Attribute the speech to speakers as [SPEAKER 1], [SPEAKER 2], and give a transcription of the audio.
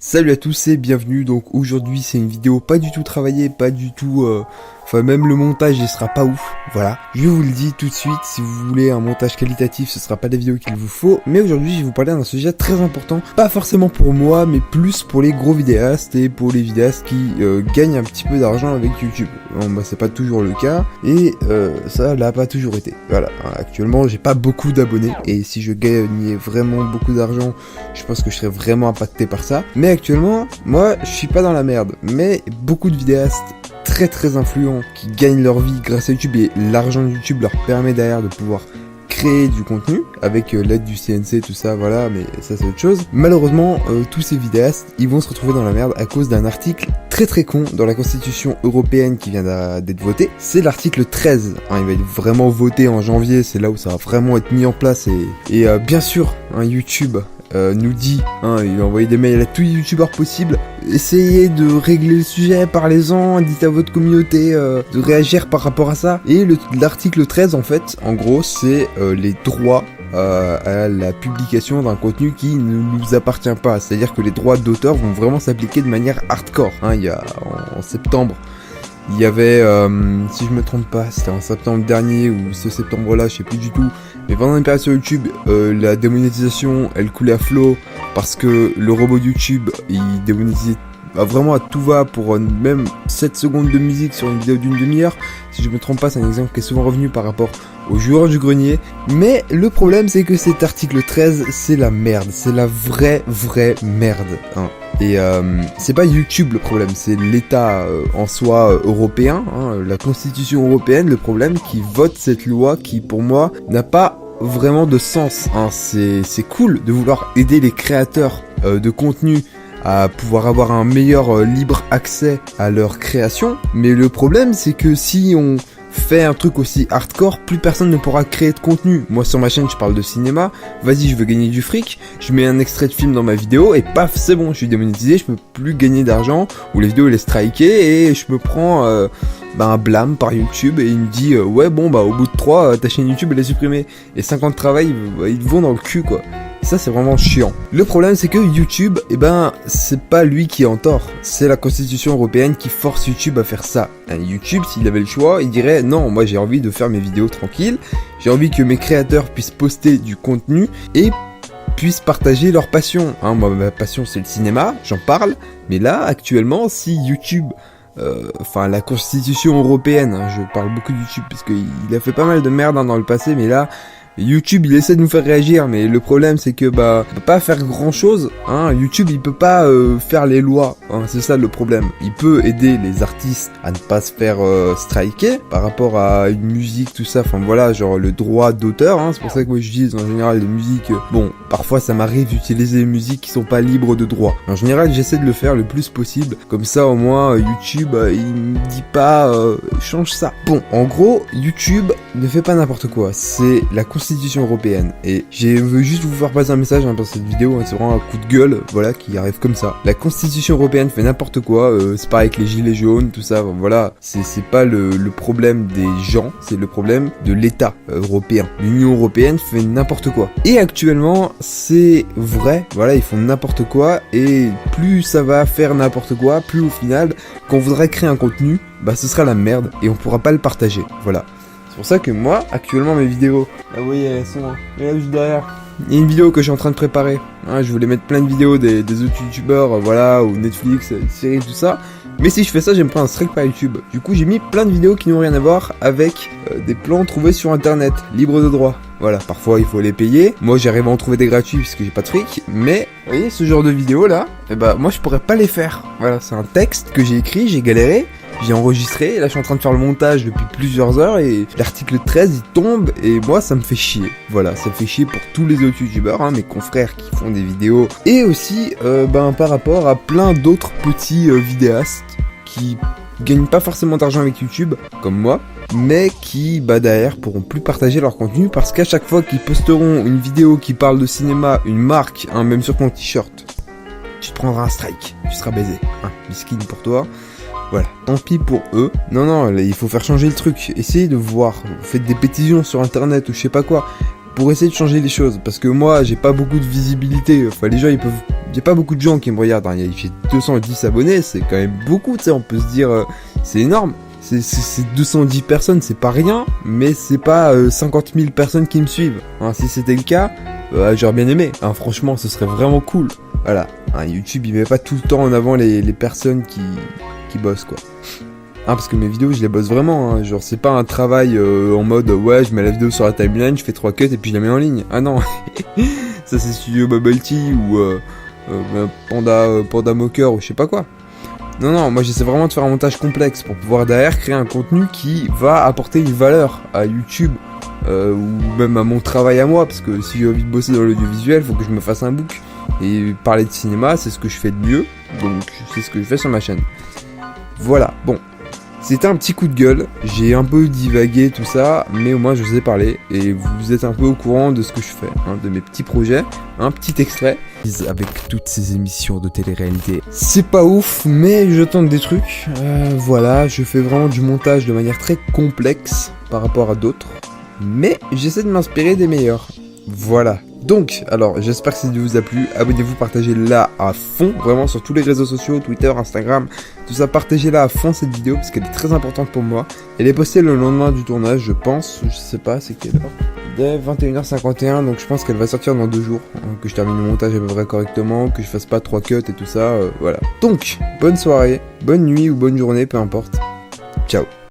[SPEAKER 1] Salut à tous et bienvenue. Donc aujourd'hui c'est une vidéo pas du tout travaillée, pas du tout... Enfin même le montage il sera pas ouf, voilà. Je vous le dis tout de suite, si vous voulez un montage qualitatif ce sera pas la vidéo qu'il vous faut. Mais aujourd'hui je vais vous parler d'un sujet très important, pas forcément pour moi mais plus pour les gros vidéastes et pour les vidéastes qui gagnent un petit peu d'argent avec YouTube. Bon bah c'est pas toujours le cas et ça l'a pas toujours été. Voilà, actuellement j'ai pas beaucoup d'abonnés et si je gagnais vraiment beaucoup d'argent je pense que je serais vraiment impacté par ça. Mais actuellement moi je suis pas dans la merde, mais beaucoup de vidéastes très influents qui gagnent leur vie grâce à YouTube et l'argent de YouTube leur permet derrière de pouvoir créer du contenu avec l'aide du CNC, tout ça, voilà, mais ça c'est autre chose. Malheureusement, tous ces vidéastes, ils vont se retrouver dans la merde à cause d'un article très con dans la Constitution européenne qui vient d'être voté. C'est l'article 13, hein, il va être vraiment voté en janvier, c'est là où ça va vraiment être mis en place et bien sûr, YouTube nous dit, il a envoyé des mails à tous les youtubeurs possibles, essayez de régler le sujet, parlez-en, dites à votre communauté de réagir par rapport à ça. Et l'article 13 en fait, en gros, c'est les droits à la publication d'un contenu qui ne nous appartient pas. C'est-à-dire que les droits d'auteur vont vraiment s'appliquer de manière hardcore. Il y a en septembre, il y avait, si je me trompe pas, c'était en septembre dernier ou ce septembre-là, je sais plus du tout. Mais pendant une période sur YouTube, la démonétisation, elle coulait à flot parce que le robot de YouTube, il démonétisait vraiment à tout va pour même 7 secondes de musique sur une vidéo d'une demi-heure. Si je me trompe pas, c'est un exemple qui est souvent revenu par rapport aux joueurs du grenier. Mais le problème, c'est que cet article 13, c'est la merde. C'est la vraie merde. Et c'est pas YouTube le problème, c'est l'État en soi européen, la Constitution européenne, le problème qui vote cette loi qui pour moi n'a pas vraiment de sens. C'est cool de vouloir aider les créateurs de contenu à pouvoir avoir un meilleur libre accès à leur création, mais le problème c'est que si on fait un truc aussi hardcore, plus personne ne pourra créer de contenu. Moi sur ma chaîne je parle de cinéma, vas-y je veux gagner du fric, je mets un extrait de film dans ma vidéo et paf c'est bon, je suis démonétisé, je peux plus gagner d'argent, ou la vidéo elle est strikée et je me prends un blâme par YouTube et il me dit ouais bon bah au bout de 3 ta chaîne YouTube elle est supprimée et 50 travail ils vont dans le cul quoi. Et ça c'est vraiment chiant. Le problème c'est que YouTube, c'est pas lui qui est en tort, c'est la Constitution européenne qui force YouTube à faire ça. YouTube s'il avait le choix, il dirait non, moi j'ai envie de faire mes vidéos tranquilles, j'ai envie que mes créateurs puissent poster du contenu et puissent partager leur passion. Moi ma passion c'est le cinéma, j'en parle, mais là actuellement si YouTube la Constitution européenne, je parle beaucoup de YouTube parce qu'il a fait pas mal de merde dans le passé, mais là YouTube il essaie de nous faire réagir, mais le problème c'est que il peut pas faire grand chose. YouTube il peut pas faire les lois, c'est ça le problème. Il peut aider les artistes à ne pas se faire striker par rapport à une musique, tout ça, voilà, genre le droit d'auteur, c'est pour ça que moi j'utilise en général des musiques, parfois ça m'arrive d'utiliser des musiques qui sont pas libres de droit. En général j'essaie de le faire le plus possible, comme ça au moins YouTube il me dit pas change ça. Bon, en gros YouTube ne fait pas n'importe quoi, c'est la Constitution européenne et je veux juste vous faire passer un message dans cette vidéo, c'est vraiment un coup de gueule, voilà, qui arrive comme ça. La Constitution européenne fait n'importe quoi, c'est pareil avec les gilets jaunes, tout ça, voilà, c'est pas le problème des gens, c'est le problème de l'État européen. L'Union européenne fait n'importe quoi. Et actuellement, c'est vrai, voilà, ils font n'importe quoi et plus ça va faire n'importe quoi, plus au final, quand on voudra créer un contenu, ce sera la merde et on pourra pas le partager, voilà. C'est pour ça que moi, actuellement, mes vidéos, vous voyez, elles sont là juste derrière. Il y a une vidéo que je suis en train de préparer. Je voulais mettre plein de vidéos des autres youtubeurs, voilà, ou Netflix, séries, tout ça. Mais si je fais ça, je me prends un strike par YouTube. Du coup, j'ai mis plein de vidéos qui n'ont rien à voir avec des plans trouvés sur internet, libres de droit. Voilà, parfois il faut les payer. Moi, j'arrive à en trouver des gratuits puisque j'ai pas de fric. Mais, vous voyez, ce genre de vidéos là, moi je pourrais pas les faire. Voilà, c'est un texte que j'ai écrit, j'ai galéré. J'ai enregistré, et là je suis en train de faire le montage depuis plusieurs heures et l'article 13 il tombe et moi ça me fait chier. Voilà, ça me fait chier pour tous les autres youtubeurs, mes confrères qui font des vidéos et aussi par rapport à plein d'autres petits vidéastes qui gagnent pas forcément d'argent avec YouTube comme moi, mais qui derrière pourront plus partager leur contenu parce qu'à chaque fois qu'ils posteront une vidéo qui parle de cinéma, une marque, même sur ton t-shirt, tu te prendras un strike, tu seras baisé, miskin pour toi. Voilà, tant pis pour eux. Non, là, il faut faire changer le truc. Essayez de voir, faites des pétitions sur internet ou je sais pas quoi, pour essayer de changer les choses. Parce que moi, j'ai pas beaucoup de visibilité. Les gens, ils peuvent y a pas beaucoup de gens qui me regardent, hein. J'ai 210 abonnés, c'est quand même beaucoup, tu sais, on peut se dire, c'est énorme. C'est 210 personnes, c'est pas rien, mais c'est pas 50 000 personnes qui me suivent. Hein, si c'était le cas, j'aurais bien aimé. Hein, franchement, ce serait vraiment cool. Voilà. Hein, YouTube, il met pas tout le temps en avant les personnes qui bossent, quoi. Hein, parce que mes vidéos, je les bosse vraiment. Hein. Genre, c'est pas un travail en mode, ouais, je mets la vidéo sur la timeline, je fais 3 cuts et puis je la mets en ligne. Ah non. Ça, c'est Studio Bubble Tea ou Panda Mocker ou je sais pas quoi. Non, moi j'essaie vraiment de faire un montage complexe pour pouvoir derrière créer un contenu qui va apporter une valeur à YouTube ou même à mon travail à moi, parce que si j'ai envie de bosser dans l'audiovisuel, faut que je me fasse un book. Et parler de cinéma, c'est ce que je fais de mieux, donc c'est ce que je fais sur ma chaîne. Voilà, bon. C'était un petit coup de gueule, j'ai un peu divagué tout ça, mais au moins je vous ai parlé, et vous êtes un peu au courant de ce que je fais, hein, de mes petits projets, un petit extrait. Avec toutes ces émissions de télé-réalité, c'est pas ouf, mais je tente des trucs, voilà, je fais vraiment du montage de manière très complexe par rapport à d'autres, mais j'essaie de m'inspirer des meilleurs, voilà. Donc, alors, j'espère que ça vous a plu, abonnez-vous, partagez-la à fond, vraiment sur tous les réseaux sociaux, Twitter, Instagram, tout ça, partagez-la à fond cette vidéo, parce qu'elle est très importante pour moi. Elle est postée le lendemain du tournage, je pense, je sais pas, c'est quelle heure ? Dès 21h51, donc je pense qu'elle va sortir dans 2 jours, hein, que je termine le montage à peu près correctement, que je fasse pas 3 cuts et tout ça, voilà. Donc, bonne soirée, bonne nuit ou bonne journée, peu importe. Ciao.